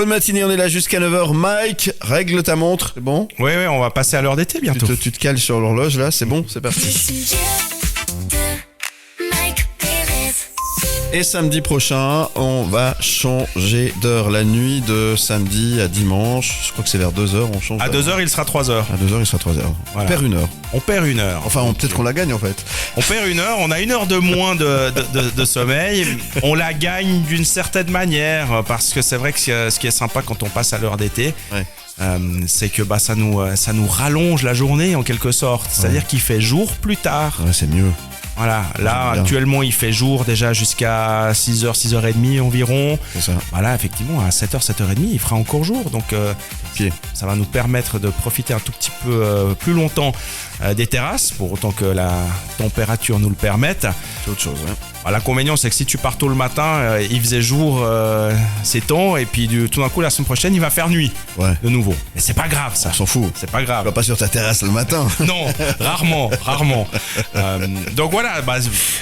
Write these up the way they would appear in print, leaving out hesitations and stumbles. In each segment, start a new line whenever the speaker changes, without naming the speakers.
Bonne matinée, on est là jusqu'à 9h. Mike, règle ta montre, c'est bon?
Oui, on va passer à l'heure d'été bientôt.
Tu te cales sur l'horloge là, c'est bon, c'est parti. Et samedi prochain, on va changer d'heure. La nuit de samedi à dimanche, je crois que c'est vers 2h, on change
À
d'heure.
2h, il sera 3h.
À 2h, il sera 3h.
Voilà.
On perd une heure.
On perd une heure.
Enfin, peut-être qu'on la gagne en fait.
On perd une heure, on a une heure de moins de sommeil. On la gagne d'une certaine manière, parce que c'est vrai que ce qui est sympa quand on passe à l'heure d'été,
Ouais.
c'est que ça nous rallonge la journée en quelque sorte. C'est-à-dire qu'il fait jour plus tard.
Ouais, c'est mieux.
Voilà, là
J'aime bien.
actuellement il fait jour déjà jusqu'à 6h, 6h30 environ.
C'est ça.
Voilà, effectivement, à 7h, 7h30, il fera encore jour. Donc
Pied.
ça va nous permettre de profiter un tout petit peu plus longtemps des terrasses, pour autant que la température nous le permette.
C'est autre chose. Hein.
L'inconvénient, c'est que si tu pars tôt le matin, il faisait jour ces temps, et puis tout d'un coup, la semaine prochaine, il va faire nuit
Ouais.
de nouveau. Mais c'est pas grave, ça.
On s'en fout.
C'est pas
Tu vas
grave.
pas sur ta terrasse le matin.
Non, rarement. Donc voilà,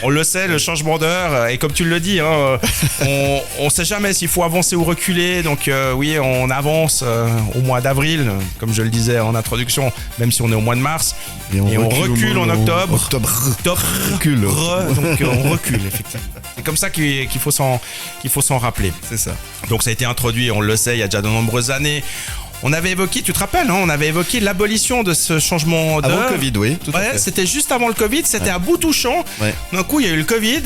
on le sait, le changement d'heure, et comme tu le dis, hein, on sait jamais s'il faut avancer ou reculer. Donc oui, on avance au mois d'avril, comme je le disais en introduction, même si on est au mois de mars, et on recule en octobre.
Octobre.
Recule.
Recule.
Donc on recule, effectivement. C'est comme ça qu'il faut s'en rappeler.
C'est ça.
Donc ça a été introduit, on le sait, il y a déjà de nombreuses années. On avait évoqué, tu te rappelles, hein, on avait évoqué l'abolition de ce changement d'heure.
Avant le Covid, oui. Tout à
Ouais,
fait.
c'était juste avant le Covid, c'était à bout touchant.
Ouais.
D'un coup, il y a eu le Covid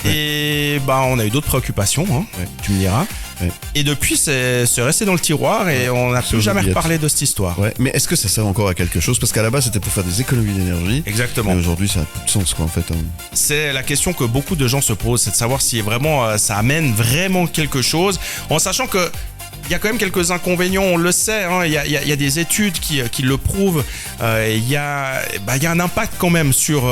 et on a eu d'autres préoccupations, hein,
Ouais.
tu me diras.
Ouais.
Et depuis, c'est resté dans le tiroir et on n'a
Sur
plus jamais
l'oubliette.
reparlé de cette histoire.
Ouais, mais est-ce que ça sert encore à quelque chose? Parce qu'à la base, c'était pour faire des économies d'énergie.
Exactement.
Mais aujourd'hui, ça n'a plus de sens, quoi, en fait. Hein.
C'est la question que beaucoup de gens se posent, c'est de savoir si vraiment ça amène vraiment quelque chose, en sachant que il y a quand même quelques inconvénients, on le sait, hein, il y a des études qui le prouvent, il y a un impact quand même sur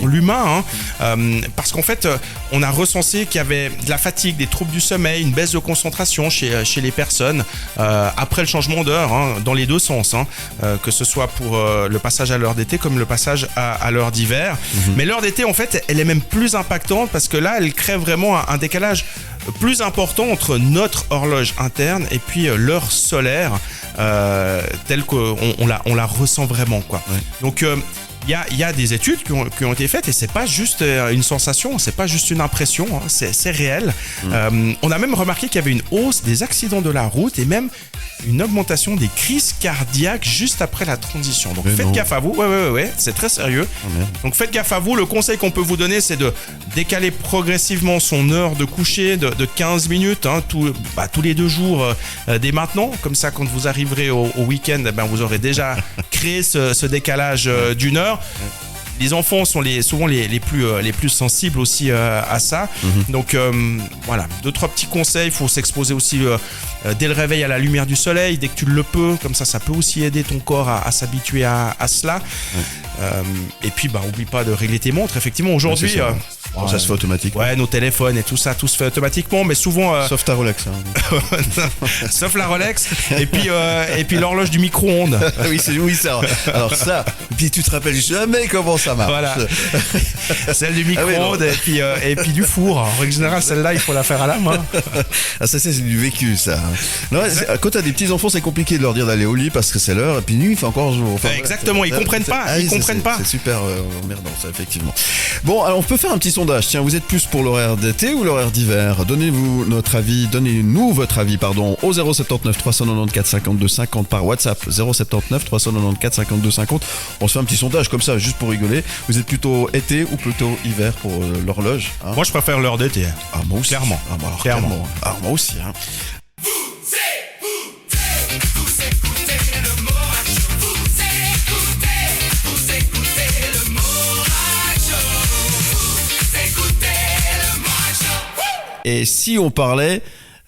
l'humain, hein, parce qu'en fait, on a recensé qu'il y avait de la fatigue, des troubles du sommeil, une baisse de concentration chez les personnes après le changement d'heure, hein, dans les deux sens, hein, que ce soit pour le passage à l'heure d'été comme le passage à l'heure d'hiver. Mais l'heure d'été, en fait, elle est même plus impactante parce que là, elle crée vraiment un décalage plus important entre notre horloge interne et puis l'heure solaire telle qu'on la ressent vraiment, quoi.
Ouais.
Donc il y a des études qui ont été faites et c'est pas juste une sensation, c'est pas juste une impression, hein, c'est réel. On a même remarqué qu'il y avait une hausse des accidents de la route et même une augmentation des crises cardiaques juste après la transition. Donc
Mais
faites
non.
gaffe à vous, ouais, c'est très sérieux.
Oh, merde.
Donc faites gaffe à vous, le conseil qu'on peut vous donner, c'est de décaler progressivement son heure de coucher de 15 minutes, hein, tous les 2 jours dès maintenant. Comme ça, quand vous arriverez au week-end, vous aurez déjà créé ce décalage d'une heure. Les enfants sont souvent les plus sensibles aussi à ça. Donc voilà, 2-3 petits conseils. Il faut s'exposer aussi dès le réveil à la lumière du soleil, dès que tu le peux. Comme ça peut aussi aider ton corps à s'habituer à cela. Et puis oublie pas de régler tes montres. Effectivement, aujourd'hui,
c'est ça. Bon, ça se fait automatiquement.
ouais, nos téléphones et tout ça, tout se fait automatiquement, mais souvent
Sauf ta Rolex. Hein.
sauf la Rolex et puis l'horloge du micro-ondes.
oui, ça. Alors ça, puis tu te rappelles jamais comment ça marche.
Voilà. Celle du micro-ondes et puis du four. En règle générale, celle-là, il faut la faire à la main.
Ah, ça, c'est du vécu, ça. Non, quand t'as des petits enfants, c'est compliqué de leur dire d'aller au lit parce que c'est l'heure, et puis nuit, il fait encore jour. Enfin,
Exactement, ils comprennent pas.
Ah,
Ils
oui,
comprennent pas.
C'est super emmerdant, ça, effectivement. Bon, alors on peut faire un petit sondage. Tiens, vous êtes plus pour l'horaire d'été ou l'horaire d'hiver? Donnez-nous votre avis au 079 394 52 50 par WhatsApp. 079 394 52 50. On se fait un petit sondage comme ça, juste pour rigoler. Vous êtes plutôt été ou plutôt hiver pour l'horloge, hein?
Moi, je préfère l'heure d'été.
Ah, moi aussi.
Clairement.
Ah, bah, alors,
Clairement.
clairement. Ah, moi aussi, hein. Et si on parlait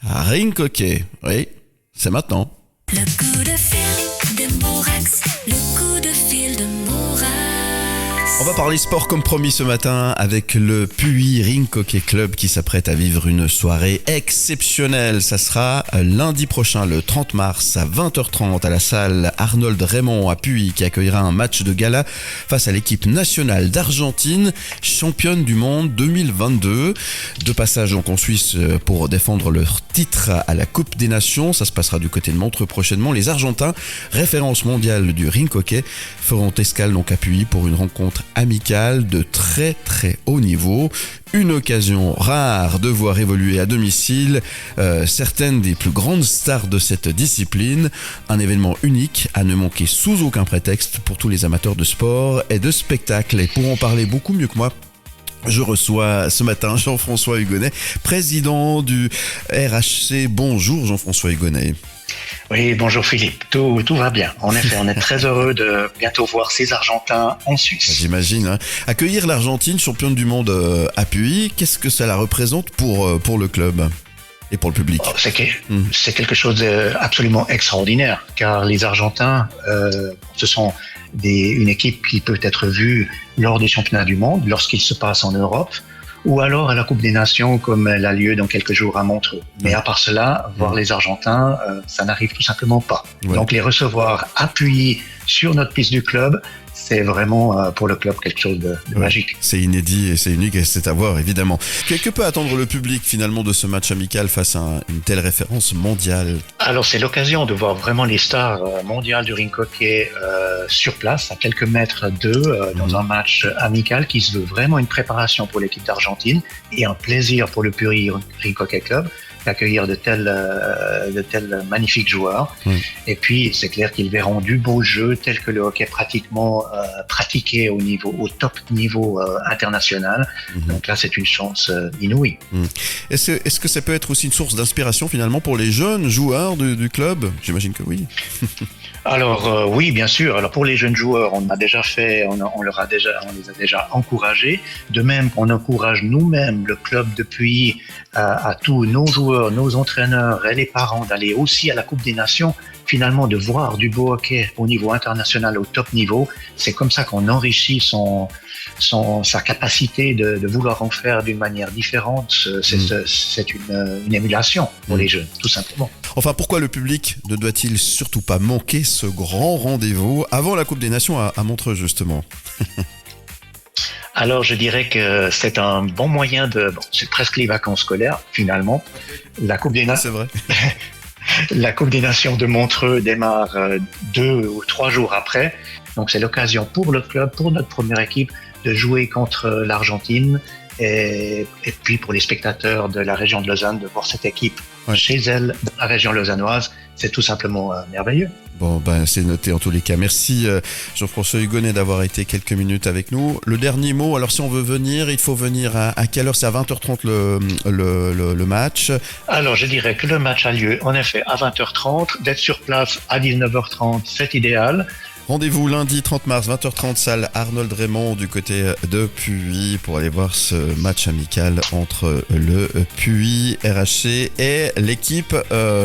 à Rincoquet? Oui, c'est maintenant.
Le coup de fil de Morax, le coup de fil de Morax.
On va parler sport comme promis ce matin avec le Puy Rink Hockey Club qui s'apprête à vivre une soirée exceptionnelle. Ça sera lundi prochain, le 30 mars à 20h30 à la salle Arnold Raymond à Puy qui accueillera un match de gala face à l'équipe nationale d'Argentine, championne du monde 2022. De passage donc en Suisse pour défendre leur titre à la Coupe des Nations. Ça se passera du côté de Montreux prochainement. Les Argentins, référence mondiale du rink hockey, feront escale donc à Puy pour une rencontre amicale de très très haut niveau. Une occasion rare de voir évoluer à domicile certaines des plus grandes stars de cette discipline. Un événement unique à ne manquer sous aucun prétexte pour tous les amateurs de sport et de spectacle. Et pour en parler beaucoup mieux que moi, je reçois ce matin Jean-François Hugonnet, président du RHC. Bonjour Jean-François Hugonnet.
Oui, bonjour Philippe, tout va bien. En effet, on est très heureux de bientôt voir ces Argentins en Suisse.
J'imagine. Hein. Accueillir l'Argentine, championne du monde à Puy, qu'est-ce que ça la représente pour le club et pour le public?
C'est quelque chose d'absolument extraordinaire, car les Argentins, ce sont une équipe qui peut être vue lors des championnats du monde, lorsqu'ils se passent en Europe, ou alors à la Coupe des Nations comme elle a lieu dans quelques jours à Montreux. Mais à part cela, voir les Argentins, ça n'arrive tout simplement pas. Ouais. Donc les recevoir appuyés sur notre piste du club, c'est vraiment pour le club quelque chose de magique.
C'est inédit et c'est unique et c'est à voir évidemment. Que peut attendre le public finalement de ce match amical face à une telle référence mondiale?
Alors c'est l'occasion de voir vraiment les stars mondiales du rink hockey sur place, à quelques mètres d'eux, dans un match amical qui se veut vraiment une préparation pour l'équipe d'Argentine et un plaisir pour le Puy Rink Hockey Club d'accueillir de tels magnifiques joueurs. Et puis, c'est clair qu'ils verront du beau jeu tel que le hockey pratiqué au top niveau international. Donc là, c'est une chance inouïe.
Est-ce que ça peut être aussi une source d'inspiration finalement pour les jeunes joueurs du club? J'imagine que oui.
Alors oui, bien sûr. Alors pour les jeunes joueurs, on les a déjà encouragés. De même qu'on encourage nous-mêmes le club depuis à tous nos joueurs, nos entraîneurs et les parents d'aller aussi à la Coupe des Nations, finalement de voir du beau hockey au niveau international, au top niveau. C'est comme ça qu'on enrichit sa capacité de vouloir en faire d'une manière différente. C'est une émulation pour les jeunes, tout simplement.
Enfin, pourquoi le public ne doit-il surtout pas manquer ce grand rendez-vous avant la Coupe des Nations à Montreux, justement?
Alors, je dirais que c'est un bon moyen c'est presque les vacances scolaires, finalement. La Coupe des Nations.
C'est vrai.
La Coupe des Nations de Montreux démarre 2 ou 3 jours après. Donc, c'est l'occasion pour le club, pour notre première équipe, de jouer contre l'Argentine. Et puis, pour les spectateurs de la région de Lausanne, de voir cette équipe chez elle, dans la région lausannoise, c'est tout simplement merveilleux.
Bon, c'est noté en tous les cas. Merci Jean-François Hugonnet d'avoir été quelques minutes avec nous. Le dernier mot, alors si on veut venir, il faut venir à quelle heure? C'est à 20h30 le match? Alors
je dirais que le match a lieu en effet à 20h30. D'être sur place à 19h30, c'est idéal.
Rendez-vous lundi 30 mars, 20h30, salle Arnold Raymond du côté de Puy pour aller voir ce match amical entre le Puy RHC et l'équipe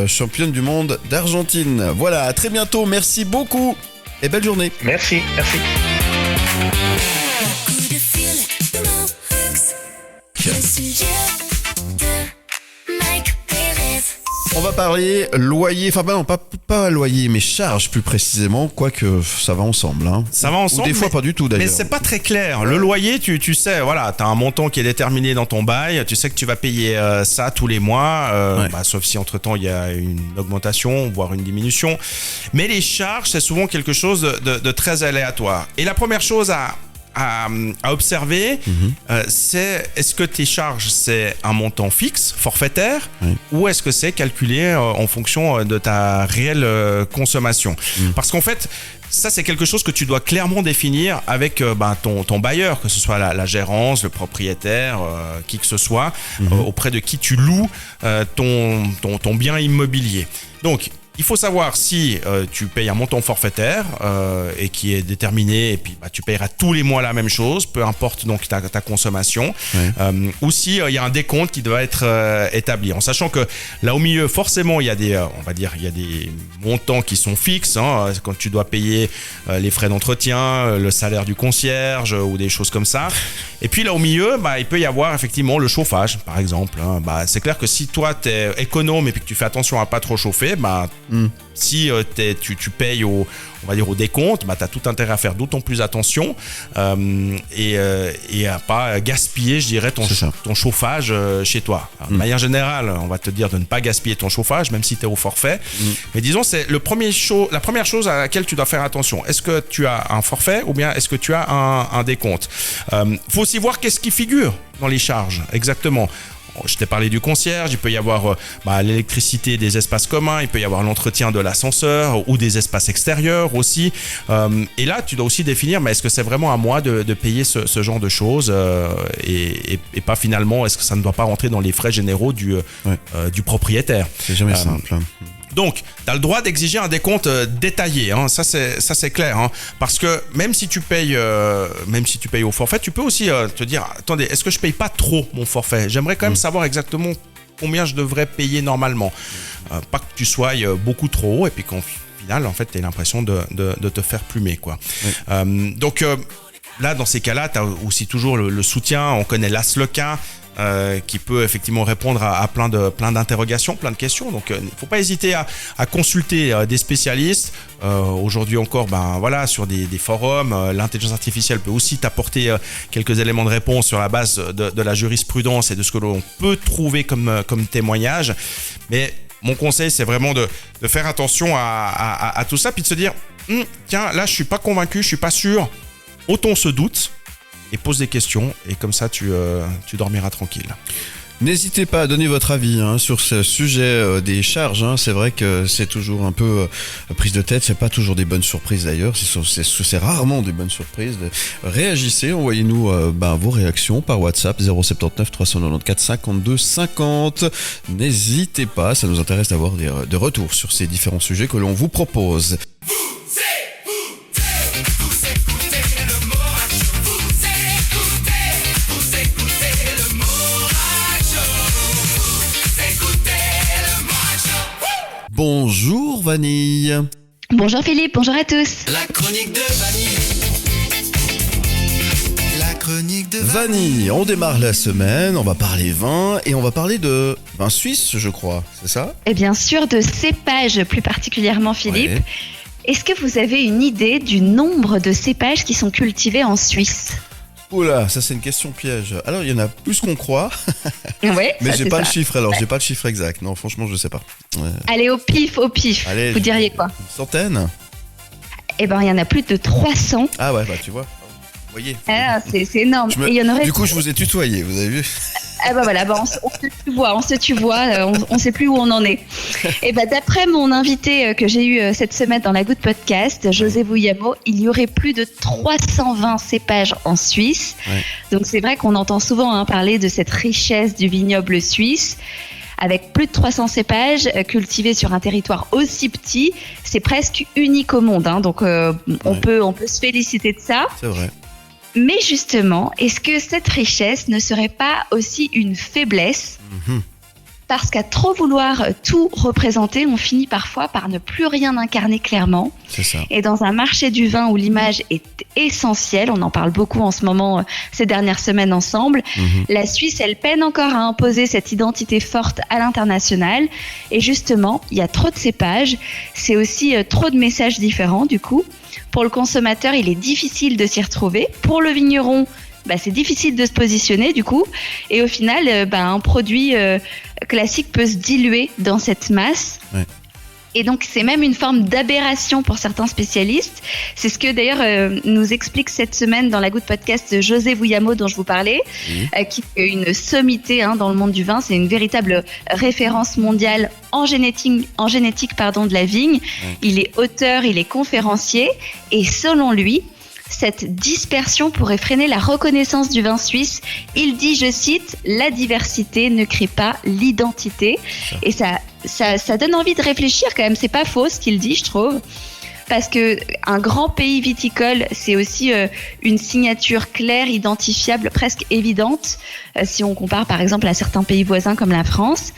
championne du monde d'Argentine. Voilà, à très bientôt, merci beaucoup et belle journée.
Merci.
On va parler loyer, enfin non, pas loyer, mais charges plus précisément, quoique ça va ensemble. Hein.
Ça va ensemble.
Ou des fois pas du tout d'ailleurs.
Mais c'est pas très clair. Le loyer, tu sais, voilà, t'as un montant qui est déterminé dans ton bail, tu sais que tu vas payer ça tous les mois, sauf si entre-temps il y a une augmentation, voire une diminution. Mais les charges, c'est souvent quelque chose de très aléatoire. Et la première chose à observer, c'est est-ce que tes charges, c'est un montant fixe, forfaitaire, ou est-ce que c'est calculé en fonction de ta réelle consommation? Parce qu'en fait, ça, c'est quelque chose que tu dois clairement définir avec ton bailleur, que ce soit la gérance, le propriétaire, qui que ce soit, auprès de qui tu loues ton bien immobilier. Donc, il faut savoir si tu payes un montant forfaitaire et qui est déterminé et puis tu payeras tous les mois la même chose, peu importe donc ta consommation, ou si il y a un décompte qui doit être établi, en sachant que là au milieu forcément il y a des on va dire il y a des montants qui sont fixes, hein, quand tu dois payer les frais d'entretien, le salaire du concierge ou des choses comme ça. Et puis là au milieu, il peut y avoir effectivement le chauffage par exemple, hein. C'est clair que si toi t'es économe et puis que tu fais attention à pas trop chauffer, si tu payes on va dire au décompte, tu as tout intérêt à faire d'autant plus attention et à pas gaspiller, je dirais, ton chauffage chez toi. Alors, de manière générale, on va te dire de ne pas gaspiller ton chauffage, même si tu es au forfait. Mais disons, c'est la première chose à laquelle tu dois faire attention. Est-ce que tu as un forfait ou bien est-ce que tu as un décompte? Faut aussi voir qu'est-ce qui figure dans les charges, exactement. Je t'ai parlé du concierge, il peut y avoir l'électricité des espaces communs, il peut y avoir l'entretien de l'ascenseur ou des espaces extérieurs aussi. Et là, tu dois aussi définir, mais est-ce que c'est vraiment à moi de payer ce genre de choses et pas finalement, est-ce que ça ne doit pas rentrer dans les frais généraux du propriétaire? C'est jamais simple. Donc, tu as le droit d'exiger un décompte détaillé, hein. Ça c'est clair, hein. Parce que même si tu payes au forfait, tu peux aussi te dire, attendez, est-ce que je paye pas trop mon forfait? J'aimerais quand même savoir exactement combien je devrais payer normalement. Pas que tu sois beaucoup trop haut et puis qu'au final, en fait, tu aies l'impression de te faire plumer, quoi. Donc là, dans ces cas-là, tu as aussi toujours le soutien. On connaît l'ASLECA, qui peut effectivement répondre à plein d'interrogations, plein de questions. Donc, il ne faut pas hésiter à consulter des spécialistes. Aujourd'hui encore, sur des forums, l'intelligence artificielle peut aussi t'apporter quelques éléments de réponse sur la base de la jurisprudence et de ce que l'on peut trouver comme témoignage. Mais mon conseil, c'est vraiment de faire attention à tout ça, puis de se dire, tiens, là, je suis pas convaincu, je suis pas sûr. Autant se doute et pose des questions, et comme ça tu dormiras tranquille.
N'hésitez pas à donner votre avis sur ce sujet des charges. C'est vrai que c'est toujours un peu prise de tête, c'est pas toujours des bonnes surprises d'ailleurs, c'est rarement des bonnes surprises. Réagissez, envoyez-nous vos réactions par WhatsApp 079 394 52 50. N'hésitez pas, ça nous intéresse d'avoir des retours sur ces différents sujets que l'on vous propose. Bonjour Vanille.
Bonjour Philippe, bonjour à tous.
La chronique de Vanille. La chronique de
Vanille, on démarre la semaine, on va parler vin et on va parler de vin suisse, je crois, c'est ça?
Et bien sûr de cépages plus particulièrement Philippe. Ouais. Est-ce que vous avez une idée du nombre de cépages qui sont cultivés en Suisse?
Oula, ça c'est une question piège. Alors il y en a plus qu'on croit.
Ouais,
mais j'ai pas le chiffre alors, j'ai pas le chiffre exact. Non, franchement, je sais pas.
Allez, au pif. Allez, vous diriez quoi?
Une centaine?
Eh ben, il y en a plus de 300.
Ah ouais, tu vois. Vous voyez.
Ah, c'est énorme.
Et y en aurait... Du coup, je vous ai tutoyé, vous avez vu?
Ah bah voilà, on se tutoie, on sait plus où on en est. Et d'après mon invité que j'ai eu cette semaine dans la Good Podcast, José Vuyamo, il y aurait plus de 320 cépages en Suisse. Ouais. Donc c'est vrai qu'on entend souvent parler de cette richesse du vignoble suisse. Avec plus de 300 cépages cultivés sur un territoire aussi petit, c'est presque unique au monde. Donc on peut se féliciter de ça.
C'est vrai.
Mais justement, est-ce que cette richesse ne serait pas aussi une faiblesse ? Parce qu'à trop vouloir tout représenter, on finit parfois par ne plus rien incarner clairement.
C'est ça.
Et dans un marché du vin où l'image est essentielle, on en parle beaucoup en ce moment, ces dernières semaines ensemble, la Suisse, elle peine encore à imposer cette identité forte à l'international. Et justement, il y a trop de cépages, c'est aussi trop de messages différents du coup. Pour le consommateur, il est difficile de s'y retrouver. Pour le vigneron, c'est difficile de se positionner du coup. Et au final, un produit classique peut se diluer dans cette masse. Ouais. Et donc, c'est même une forme d'aberration pour certains spécialistes. C'est ce que d'ailleurs nous explique cette semaine dans la Good Podcast José Vuyamo dont je vous parlais, qui est une sommité dans le monde du vin. C'est une véritable référence mondiale en génétique de la vigne. Il est auteur, il est conférencier et selon lui, cette dispersion pourrait freiner la reconnaissance du vin suisse. Il dit, je cite, « La diversité ne crée pas l'identité ». Et ça donne envie de réfléchir quand même. C'est pas faux ce qu'il dit, je trouve. Parce qu'un grand pays viticole, c'est aussi une signature claire, identifiable, presque évidente, si on compare par exemple à certains pays voisins comme la France.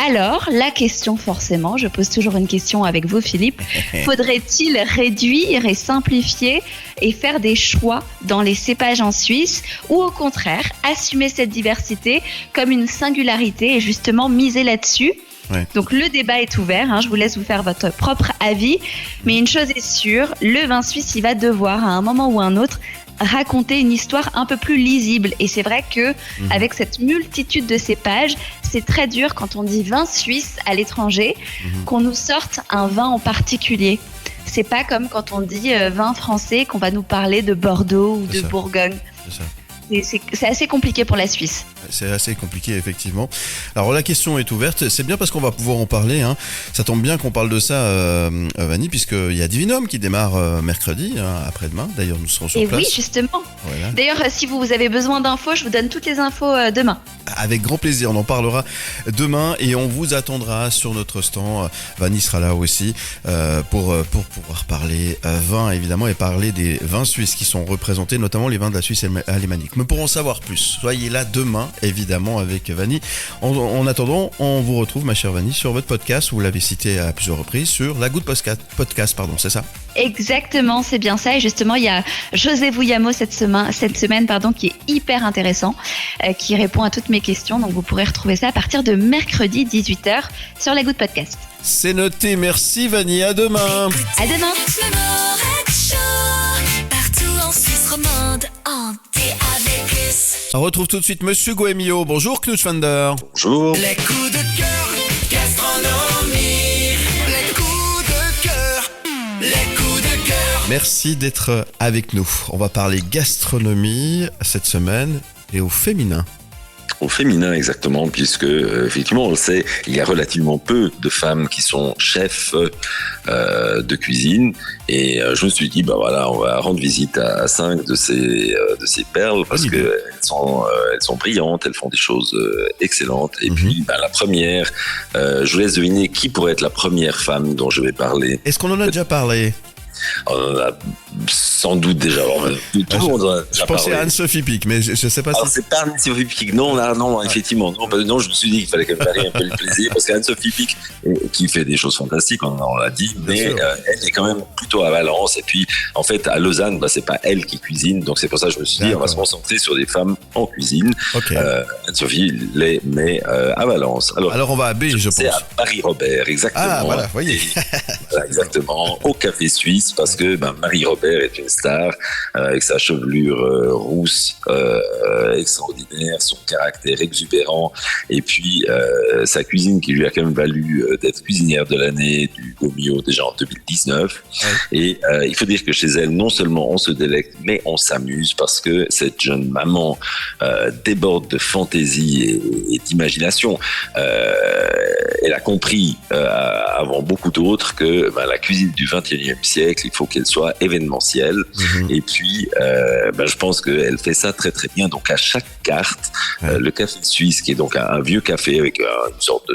Alors, la question forcément, je pose toujours une question avec vous Philippe, faudrait-il réduire et simplifier et faire des choix dans les cépages en Suisse ou au contraire, assumer cette diversité comme une singularité et justement miser là-dessus ?
Ouais.
Donc le débat est ouvert, hein, je vous laisse vous faire votre propre avis, mais une chose est sûre, le vin suisse il va devoir à un moment ou à un autre raconter une histoire un peu plus lisible et c'est vrai que avec cette multitude de cépages, c'est très dur quand on dit vin suisse à l'étranger qu'on nous sorte un vin en particulier. C'est pas comme quand on dit vin français qu'on va nous parler de Bordeaux ou de Bourgogne.
C'est ça.
C'est assez compliqué pour la Suisse.
C'est assez compliqué, effectivement. Alors, la question est ouverte. C'est bien parce qu'on va pouvoir en parler. Hein. Ça tombe bien qu'on parle de ça, Vanni, puisqu'il y a Divinum qui démarre mercredi, après-demain. D'ailleurs, nous serons sur place.
Et oui, justement.
Voilà.
D'ailleurs, si vous avez besoin d'infos, je vous donne toutes les infos demain.
Avec grand plaisir. On en parlera demain et on vous attendra sur notre stand. Vanni sera là aussi pour pouvoir parler vin, évidemment, et parler des vins suisses qui sont représentés, notamment les vins de la Suisse alémanique. Mais pour en savoir plus, soyez là demain, évidemment, avec Vanni. En attendant, on vous retrouve, ma chère Vanni, sur votre podcast. Vous l'avez cité à plusieurs reprises, sur La Goutte Podcast, c'est ça ?
Exactement, c'est bien ça. Et justement, il y a José Vouillamo cette semaine, qui est hyper intéressant, qui répond à toutes mes questions. Donc, vous pourrez retrouver ça à partir de mercredi 18h sur La Goutte Podcast.
C'est noté. Merci, Vanni. À demain.
À demain.
Le Morette Show, partout en Suisse romande, en DAB+.
On retrouve tout de suite Monsieur Goemio. Bonjour, Knut Vander.
Bonjour.
Les coups de cœur, gastronomie. Les coups de cœur, les coups de cœur.
Merci d'être avec nous. On va parler gastronomie cette semaine et au féminin.
Au féminin, exactement, puisque effectivement, on le sait, il y a relativement peu de femmes qui sont chefs de cuisine. Et je me suis dit, bah voilà, on va rendre visite à 5 de ces perles parce que elles sont brillantes, elles font des choses excellentes. Et puis, bah, la première, je vous laisse deviner qui pourrait être la première femme dont je vais parler.
Est-ce qu'on en a déjà parlé ?
On en a sans doute déjà. Tout le monde en a déjà
Je pensais
parlé.
à Anne-Sophie Pic, mais je sais pas
Alors,
si...
c'est pas Anne-Sophie Pic. Non, effectivement. Non, je me suis dit qu'il fallait quand même varier un peu le plaisir parce qu'Anne-Sophie Pic, qui fait des choses fantastiques, on l'a dit, mais elle est quand même plutôt à Valence. Et puis, en fait, à Lausanne, bah, c'est pas elle qui cuisine. Donc, c'est pour ça que je me suis dit, on va se concentrer sur des femmes en cuisine.
Ok.
Anne-Sophie l'est, mais à Valence.
Alors, on va à B, je pense.
C'est à Marie-Robert, exactement.
Ah, voilà, vous voyez.
Voilà, exactement, au Café Suisse, parce que Marie-Robert est une star avec sa chevelure rousse extraordinaire, son caractère exubérant, et puis sa cuisine qui lui a quand même valu d'être cuisinière de l'année du Gomio déjà en 2019. Ouais. Et il faut dire que chez elle, non seulement on se délecte, mais on s'amuse parce que cette jeune maman déborde de fantaisie et d'imagination. Elle a compris avant beaucoup d'autres que la cuisine du 21e siècle, il faut qu'elle soit événementielle. Et puis, je pense qu'elle fait ça très très bien. Donc à chaque carte, le Café Suisse, qui est donc un vieux café avec une sorte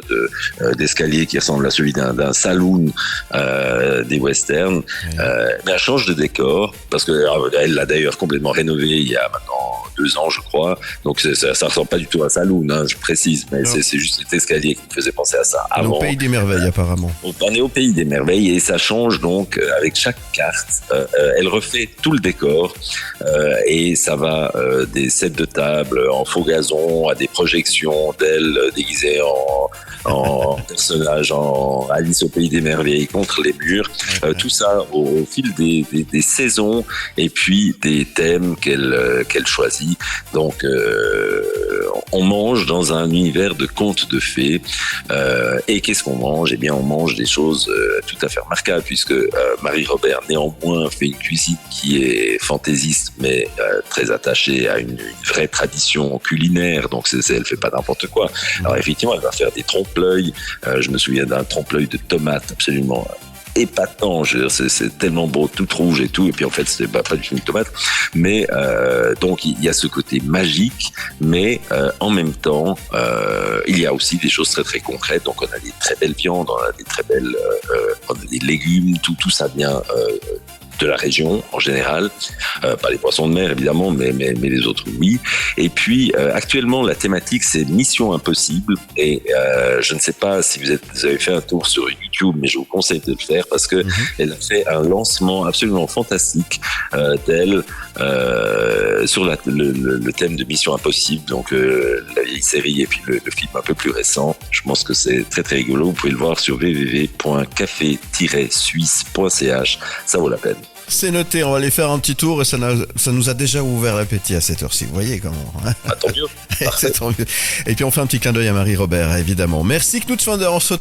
d'escalier qui ressemble à celui d'un saloon des westerns, elle change de décor parce qu'elle l'a d'ailleurs complètement rénové il y a maintenant 2 ans, je crois. Donc ça ressemble pas du tout à un saloon, hein, je précise, mais c'est juste cet escalier qui me faisait penser à ça.
Au Pays des Merveilles, apparemment.
On est au Pays des Merveilles et ça change donc avec chaque carte. Elle refait tout le décor et ça va des sets de table en faux gazon à des projections d'elle déguisée en personnage, en Alice au Pays des Merveilles contre les murs. Tout ça au fil des saisons et puis des thèmes qu'elle choisit. Donc on mange dans un univers de contes de fées. Et qu'est-ce qu'on mange ? Eh bien, on mange des choses tout à fait remarquables puisque Marie-Robert, néanmoins, fait une cuisine qui est fantaisiste, mais très attachée à une vraie tradition culinaire. Donc, elle fait pas n'importe quoi. Alors, effectivement, elle va faire des trompe-l'œil. Je me souviens d'un trompe-l'œil de tomates absolument épatant. Je veux dire, c'est tellement beau, tout rouge et tout. Et puis en fait, c'est pas du tout une tomate. Mais donc il y a ce côté magique, mais en même temps, il y a aussi des choses très très concrètes. Donc on a des très belles viandes, on a des très belles, on a des légumes, tout ça vient de la région en général, pas les poissons de mer évidemment, mais les autres oui. Et puis actuellement la thématique c'est Mission Impossible et je ne sais pas si vous avez fait un tour sur YouTube, mais je vous conseille de le faire parce que elle a fait un lancement absolument fantastique d'elle sur le thème de Mission Impossible, donc la vieille série et puis le film un peu plus récent. Je pense que c'est très très rigolo. Vous pouvez le voir sur www.café-suisse.ch. Ça vaut la peine.
C'est noté, on va aller faire un petit tour et ça nous a déjà ouvert l'appétit à cette heure-ci. Vous voyez comment
Ah, tant mieux.
C'est tant mieux. Et puis on fait un petit clin d'œil à Marie-Robert, évidemment. Merci Knut Fender. On se...